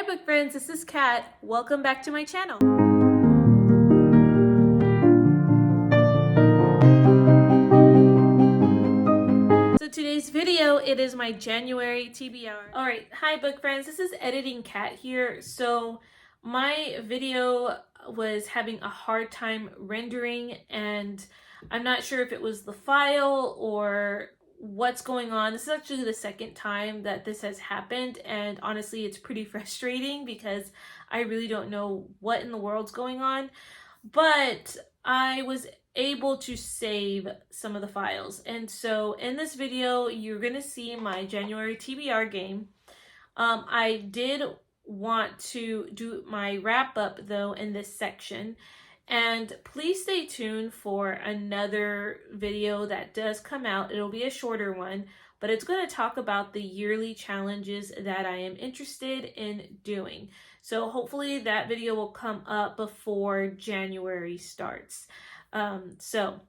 book friends, this is Kat. Welcome back to my channel. So today's video, it is my January TBR. Alright, hi book friends, this is Editing Kat here. So my video was having a hard time rendering and I'm not sure if it was the file or what's going on. This is actually the second time that this has happened, and honestly it's pretty frustrating because I really don't know what in the world's going on, but I was able to save some of the files. And so in this video you're gonna see my January TBR game. I did want to do my wrap up though in this section, and please stay tuned for another video that does come out. It'll be a shorter one, but it's going to talk about the yearly challenges that I am interested in doing. So hopefully that video will come up before January starts. So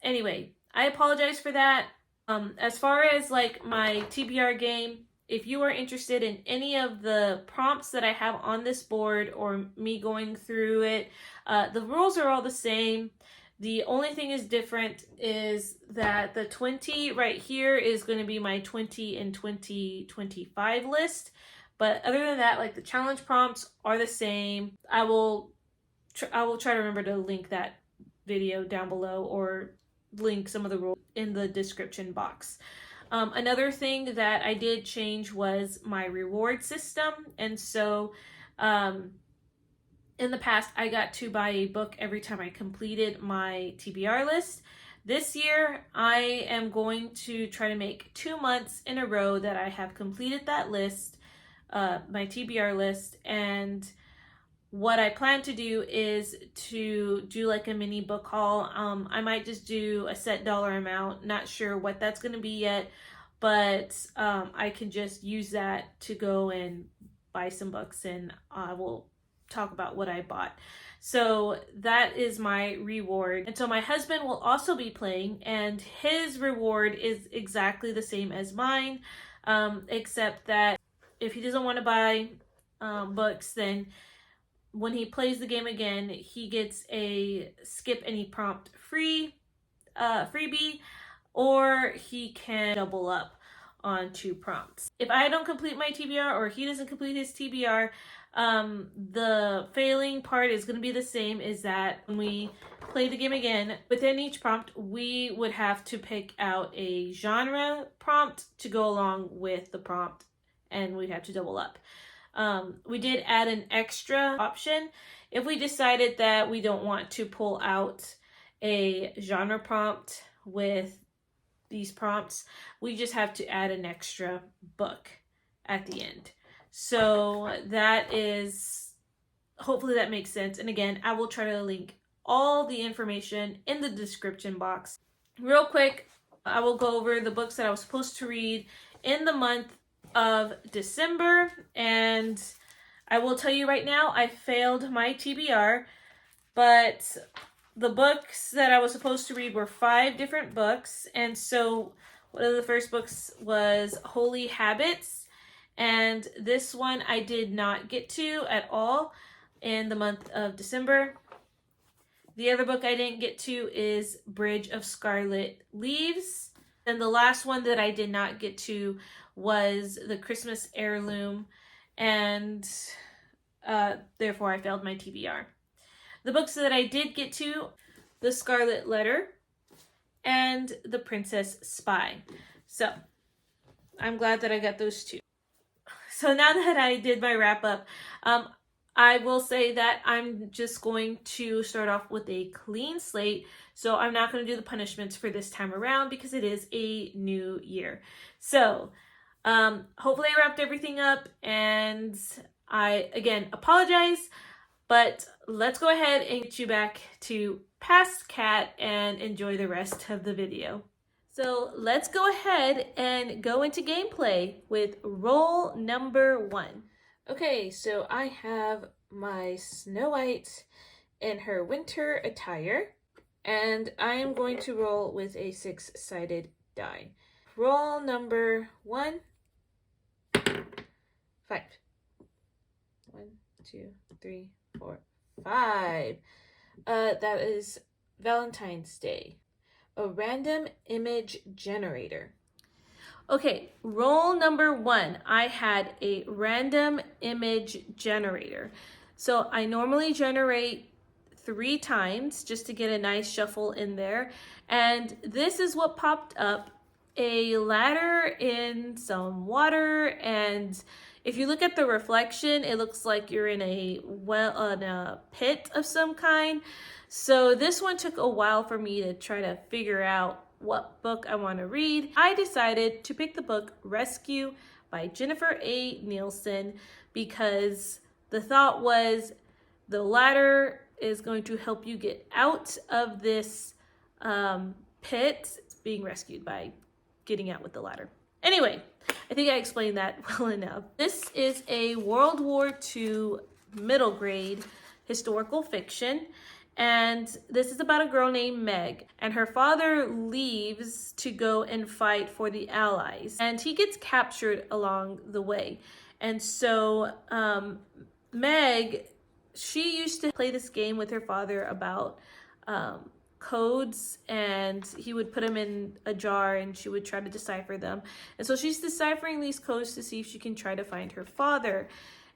anyway, I apologize for that. As far as like my TBR game, if you are interested in any of the prompts that I have on this board or me going through it, the rules are all the same. The only thing is different is that the 20 right here is going to be my 20 and 2025 list. But other than that, like the challenge prompts are the same. I will try to remember to link that video down below or link some of the rules in the description box. Another thing that I did change was my reward system. And so in the past, I got to buy a book every time I completed my TBR list. This year, I am going to try to make 2 months in a row that I have completed that list, my TBR list. And what I plan to do is to do like a mini book haul. I might just do a set dollar amount. Not sure what that's going to be yet, but I can just use that to go and buy some books, and I will talk about what I bought. So that is my reward. And so my husband will also be playing, and his reward is exactly the same as mine, except that if he doesn't want to buy books, then when he plays the game again, he gets a skip any prompt freebie, or he can double up on 2 prompts. If I don't complete my TBR or he doesn't complete his TBR, the failing part is going to be the same, is that when we play the game again, within each prompt, we would have to pick out a genre prompt to go along with the prompt, and we'd have to double up. We did add an extra option. If we decided that we don't want to pull out a genre prompt with these prompts, we just have to add an extra book at the end. So that is, hopefully that makes sense. And again, I will try to link all the information in the description box. Real quick, I will go over the books that I was supposed to read in the month of December, and I will tell you right now, I failed my TBR, but the books that I was supposed to read were 5 different books. And so one of the first books was Holy Habits, and this one I did not get to at all in the month of December. The other book I didn't get to is Bridge of Scarlet Leaves. And the last one that I did not get to was The Christmas Heirloom, and therefore I failed my TBR. The books that I did get to, The Scarlet Letter and The Princess Spy. So I'm glad that I got those 2. So now that I did my wrap up, I will say that I'm just going to start off with a clean slate. So I'm not going to do the punishments for this time around because it is a new year. So hopefully I wrapped everything up, and I again apologize, but let's go ahead and get you back to past Kat and enjoy the rest of the video. So let's go ahead and go into gameplay with roll number 1. Okay, so I have my Snow White in her winter attire, and I am going to roll with a 6-sided die. Roll number 1, 5. 2, 3, 4, 5. That is Valentine's Day. A random image generator. Okay, role number 1, I had a random image generator. So I normally generate 3 times just to get a nice shuffle in there. And this is what popped up: a ladder in some water. And if you look at the reflection, it looks like you're in a pit of some kind. So this one took a while for me to try to figure out what book I want to read. I decided to pick the book Rescue by Jennifer A. Nielsen because the thought was the ladder is going to help you get out of this pit. It's being rescued by getting out with the ladder. Anyway, I think I explained that well enough. This is a World War II middle grade historical fiction. And this is about a girl named Meg, and her father leaves to go and fight for the Allies, and he gets captured along the way. And so Meg, she used to play this game with her father about codes, and he would put them in a jar and she would try to decipher them. And so she's deciphering these codes to see if she can try to find her father.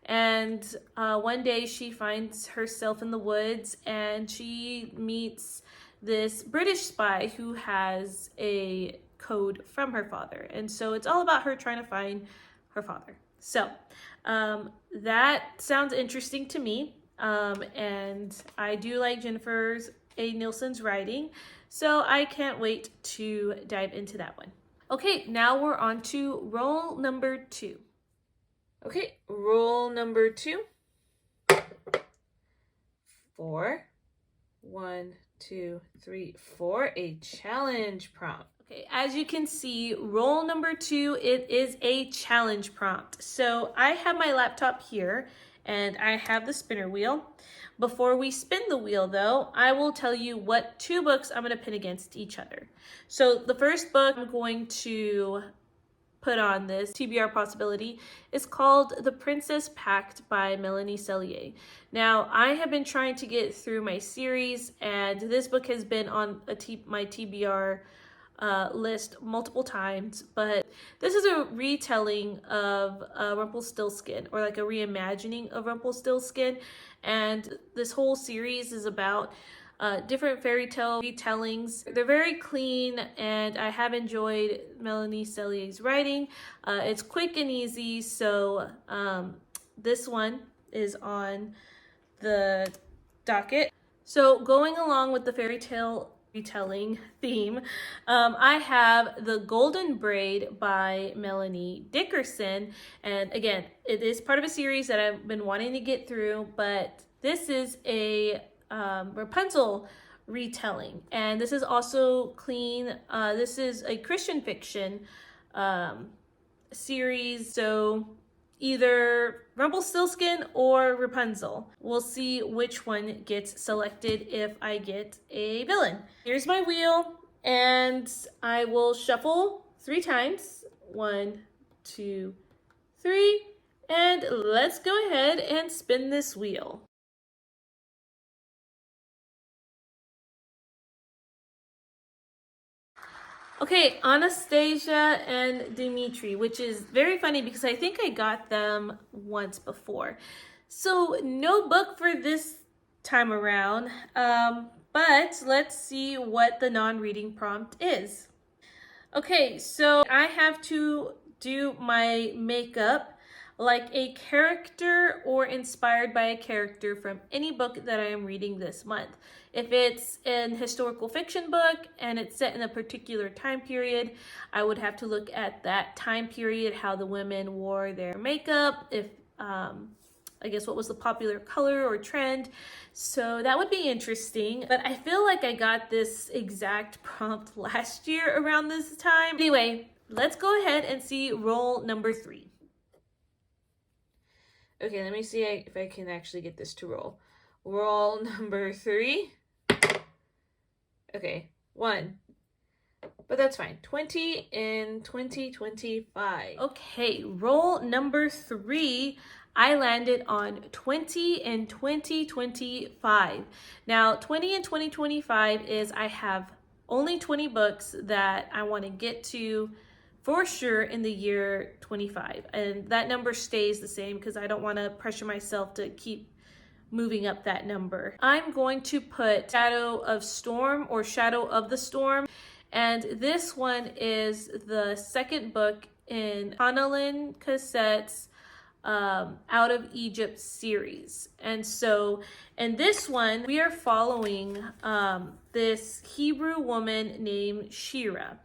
And one day she finds herself in the woods and she meets this British spy who has a code from her father. And so it's all about her trying to find her father. So that sounds interesting to me. And I do like Jennifer A. Nielsen's writing. So I can't wait to dive into that one. Okay, now we're on to role number 2. Okay, rule number 2. 4. 1, 2, 3, 4. A challenge prompt. Okay, as you can see, rule number 2, it is a challenge prompt. So I have my laptop here and I have the spinner wheel. Before we spin the wheel though, I will tell you what 2 books I'm going to pin against each other. So the first book I'm going to put on this TBR possibility is called The Princess Pact by Melanie Sellier. Now, I have been trying to get through my series, and this book has been on my TBR list multiple times, but this is a retelling of Rumpelstiltskin, or like a reimagining of Rumpelstiltskin, and this whole series is about different fairy tale retellings. They're very clean, and I have enjoyed Melanie Sellier's writing. It's quick and easy, so this one is on the docket. So going along with the fairy tale retelling theme, I have The Golden Braid by Melanie Dickerson, and again, it is part of a series that I've been wanting to get through, but this is a Rapunzel retelling, and this is also clean. This is a Christian fiction series, so either Rumpelstiltskin or Rapunzel. We'll see which one gets selected if I get a villain. Here's my wheel, and I will shuffle 3 times. 1, 2, 3, and let's go ahead and spin this wheel. Okay, Anastasia and Dimitri, which is very funny because I think I got them once before. So no book for this time around, but let's see what the non-reading prompt is. Okay, so I have to do my makeup like a character or inspired by a character from any book that I am reading this month. If it's an historical fiction book and it's set in a particular time period, I would have to look at that time period, how the women wore their makeup, if I guess what was the popular color or trend. So that would be interesting. But I feel like I got this exact prompt last year around this time. Anyway, let's go ahead and see role number 3. Okay, let me see if I can actually get this to roll. Roll number 3. Okay, 1. But that's fine. 20 in 2025. Okay, roll number 3. I landed on 20 in 2025. Now, 20 in 2025 is I have only 20 books that I want to get to for sure in the year 25. And that number stays the same because I don't want to pressure myself to keep moving up that number. I'm going to put Shadow of Storm or Shadow of the Storm. And this one is the second book in Hanalin Cassette's Out of Egypt series. And so in this one, we are following this Hebrew woman named Shira.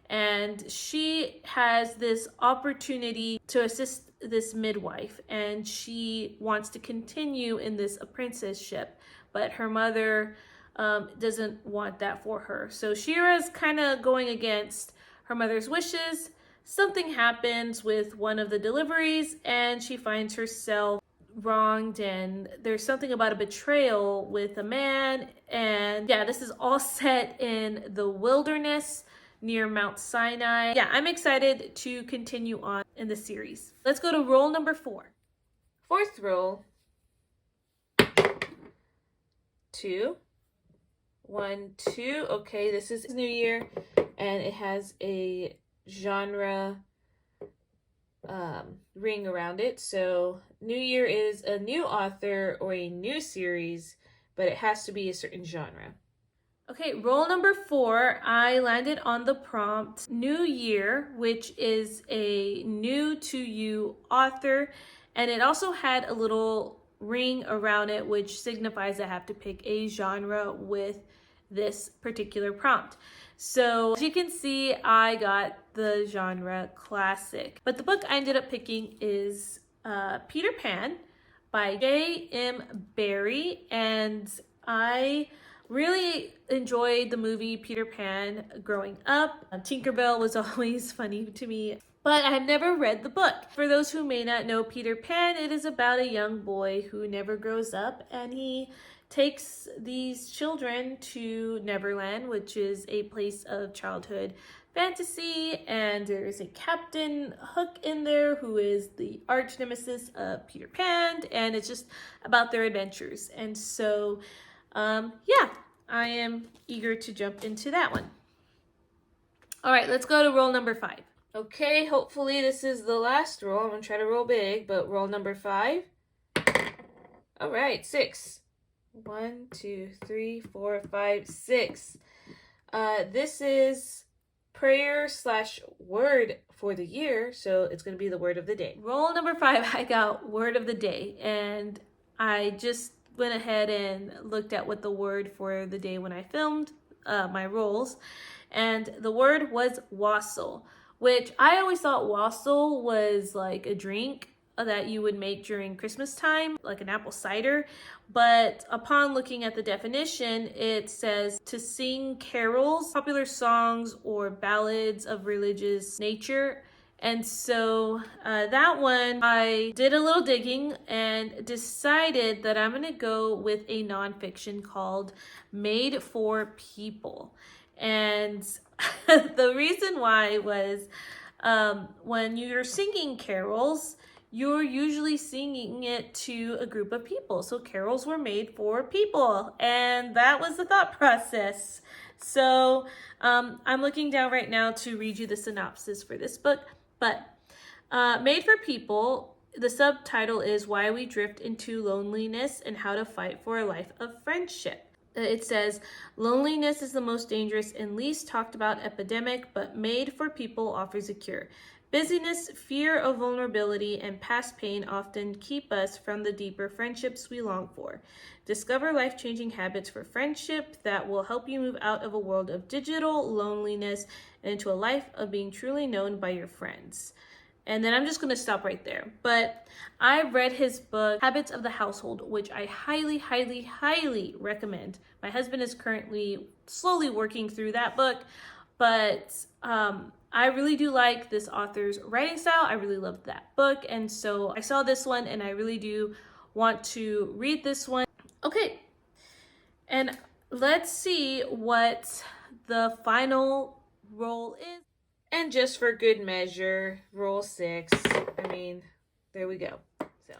And she has this opportunity to assist this midwife, and she wants to continue in this apprenticeship, but her mother doesn't want that for her. So Shira's kind of going against her mother's wishes. Something happens with one of the deliveries, and she finds herself wronged, and there's something about a betrayal with a man. And yeah, this is all set in the wilderness near Mount Sinai. Yeah, I'm excited to continue on in the series. Let's go to roll number 4. Fourth roll. 2, 1, 2. Okay, this is New Year, and it has a genre ring around it. So New Year is a new author or a new series, but it has to be a certain genre. Okay, roll number 4, I landed on the prompt New Year, which is a new to you author, and it also had a little ring around it, which signifies I have to pick a genre with this particular prompt. So as you can see, I got the genre classic, but the book I ended up picking is Peter Pan by J.M. Barrie, and I really enjoyed the movie Peter Pan growing up. Tinkerbell was always funny to me, but I have never read the book. For those who may not know Peter Pan, it is about a young boy who never grows up, and he takes these children to Neverland, which is a place of childhood fantasy, and there's a Captain Hook in there who is the arch nemesis of Peter Pan, and it's just about their adventures. And so yeah, I am eager to jump into that one. All right, let's go to roll number 5. Okay, hopefully this is the last roll. I'm going to try to roll big, but roll number 5. All right, 6. 1, 2, 3, 4, 5, 6. This is prayer / word for the year, so it's going to be the word of the day. Roll number 5, I got word of the day, and I just went ahead and looked at what the word for the day when I filmed my rolls, and the word was wassail, which I always thought wassail was like a drink that you would make during Christmas time, like an apple cider. But upon looking at the definition, it says to sing carols, popular songs, or ballads of religious nature. And so that one, I did a little digging and decided that I'm going to go with a nonfiction called Made for People. And the reason why was when you're singing carols, you're usually singing it to a group of people. So carols were made for people. And that was the thought process. So I'm looking down right now to read you the synopsis for this book. But Made for People, the subtitle is Why We Drift into Loneliness and How to Fight for a Life of Friendship. It says, loneliness is the most dangerous and least talked about epidemic, but Made for People offers a cure. Busyness, fear of vulnerability, and past pain often keep us from the deeper friendships we long for. Discover life-changing habits for friendship that will help you move out of a world of digital loneliness and into a life of being truly known by your friends. And then I'm just going to stop right there. But I read his book, Habits of the Household, which I highly, highly, highly recommend. My husband is currently slowly working through that book, but I really do like this author's writing style. I really loved that book. And so I saw this one and I really do want to read this one. Okay. And let's see what the final roll is. And just for good measure, roll 6. I mean, there we go. So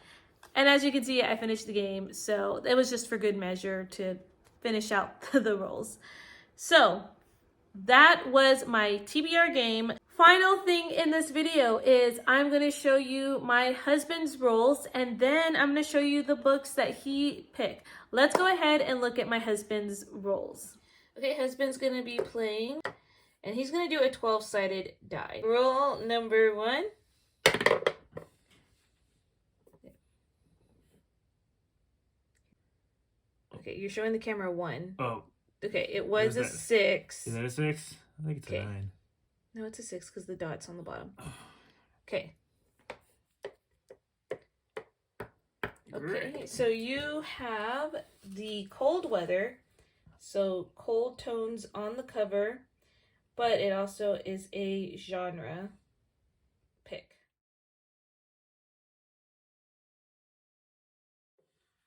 And as you can see, I finished the game, so it was just for good measure to finish out the roles. So that was my TBR game. Final thing in this video is I'm going to show you my husband's roles, and then I'm going to show you the books that he picked. Let's go ahead and look at my husband's roles. Okay, husband's going to be playing, and he's going to do a 12-sided die. Role number 1. Okay, you're showing the camera 1. Oh. Okay, it was a 6. Is that a 6? I think it's a 9. No, it's a 6 because the dot's on the bottom. Okay. Okay, so you have the cold weather, so cold tones on the cover, but it also is a genre pick.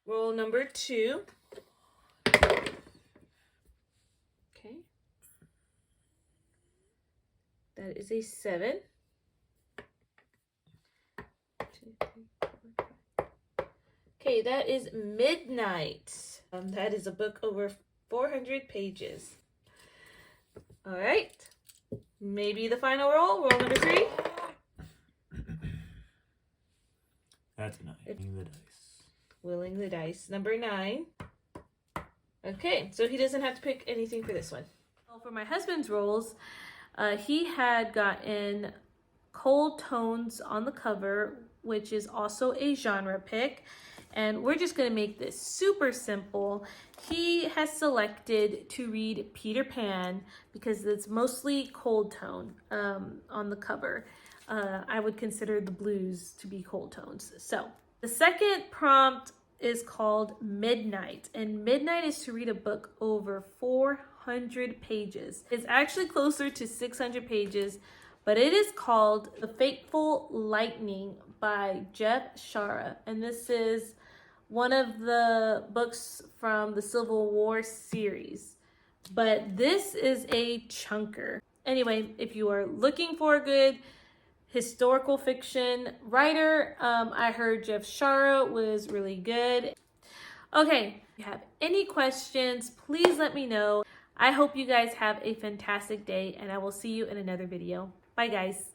Roll number 2. Okay. That is a 7. 2, 3, 4, 5. Okay, that is Midnight. That is a book over 400 pages. All right. Maybe the final roll. Roll number 3. That's a 9. Willing the dice. Willing the dice. Number 9. Okay, so he doesn't have to pick anything for this one. Well, for my husband's rolls, he had gotten Cold Tones on the cover, which is also a genre pick. And we're just going to make this super simple. He has selected to read Peter Pan because it's mostly cold tone on the cover. I would consider the blues to be cold tones. So the second prompt is called Midnight, and Midnight is to read a book over 400 pages. It's actually closer to 600 pages, but it is called The Fateful Lightning by Jeff Shara, and this is one of the books from the Civil War series, but this is a chunker. Anyway, if you are looking for a good historical fiction writer, I heard Jeff Shara was really good. Okay, if you have any questions, please let me know. I hope you guys have a fantastic day, and I will see you in another video. Bye, guys.